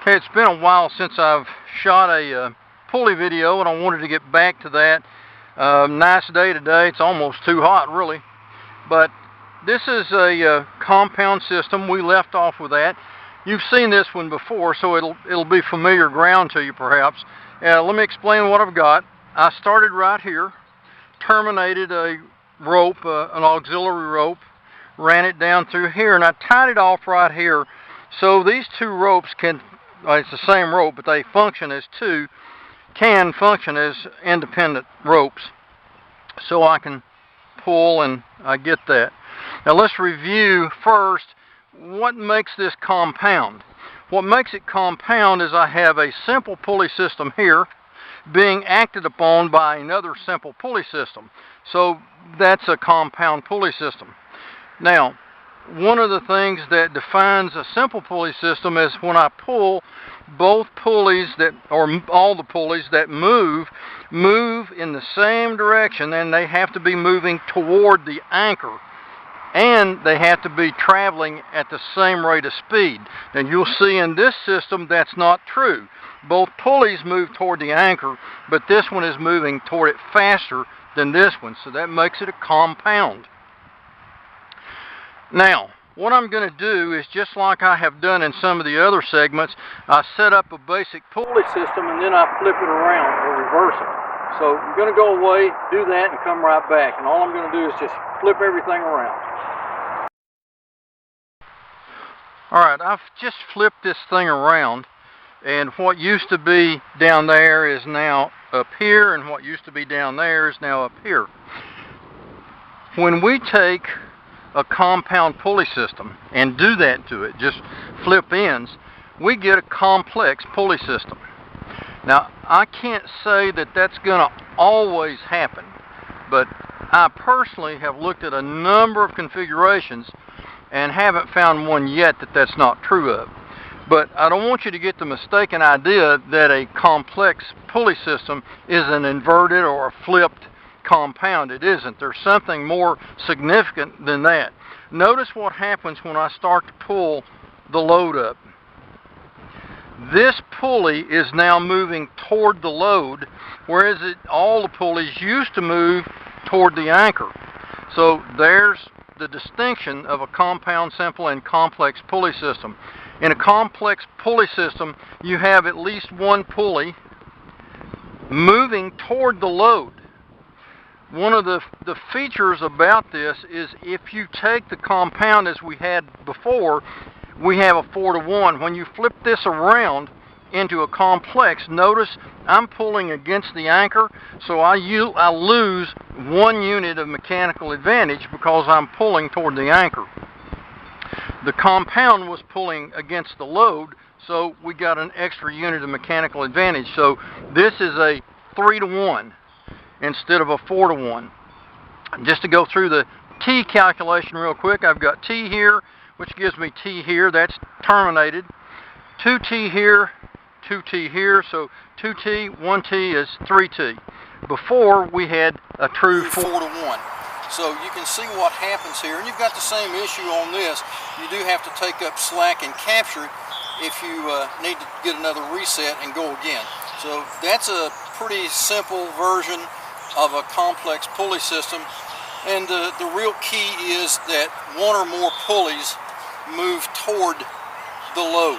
Okay, it's been a while since I've shot a pulley video, and I wanted to get back to that. Nice day today. It's almost too hot, really. But this is a compound system. We left off with that. You've seen this one before, so it'll be familiar ground to you, perhaps. Let me explain what I've got. I started right here, terminated a rope, an auxiliary rope, ran it down through here, and I tied it off right here. So these two ropes can, it's the same rope, but they function as two, can function as independent ropes. So I can pull, and I get that. Now let's review first what makes this compound. What makes it compound is I have a simple pulley system here being acted upon by another simple pulley system. So that's a compound pulley system. Now, one of the things that defines a simple pulley system is when I pull, both pulleys that, or all the pulleys that move in the same direction, and they have to be moving toward the anchor, and they have to be traveling at the same rate of speed. And you'll see in this system that's not true. Both pulleys move toward the anchor, but this one is moving toward it faster than this one, so that makes it a compound. Now, what I'm going to do is, just like I have done in some of the other segments, I set up a basic pulley system and then I flip it around or reverse it. So I'm going to go away, do that, and come right back. And all I'm going to do is just flip everything around. Alright, I've just flipped this thing around, and what used to be down there is now up here, and what used to be down there is now up here. When we take a compound pulley system and do that to it, just flip ends, we get a complex pulley system. Now, I can't say that that's going to always happen, but I personally have looked at a number of configurations and haven't found one yet that that's not true of. But I don't want you to get the mistaken idea that a complex pulley system is an inverted or a flipped compound. It isn't. There's something more significant than that. Notice what happens when I start to pull the load up. This pulley is now moving toward the load, whereas all the pulleys used to move toward the anchor. So there's the distinction of a compound, simple, and complex pulley system. In a complex pulley system, you have at least one pulley moving toward the load. One of the features about this is, if you take the compound as we had before, we have a 4-to-1. When you flip this around into a complex, notice I'm pulling against the anchor, so I lose 1 unit of mechanical advantage because I'm pulling toward the anchor. The compound was pulling against the load, so we got an extra unit of mechanical advantage. So this is a 3-to-1 instead of a 4-to-1. Just to go through the T calculation real quick, I've got T here, which gives me T here. That's terminated. 2T here, 2T here, so 2T, 1T is 3T. Before, we had a true 4-to-1. So you can see what happens here, and you've got the same issue on this. You do have to take up slack and capture it if you need to get another reset and go again. So that's a pretty simple version of a complex pulley system, and the real key is that one or more pulleys move toward the load.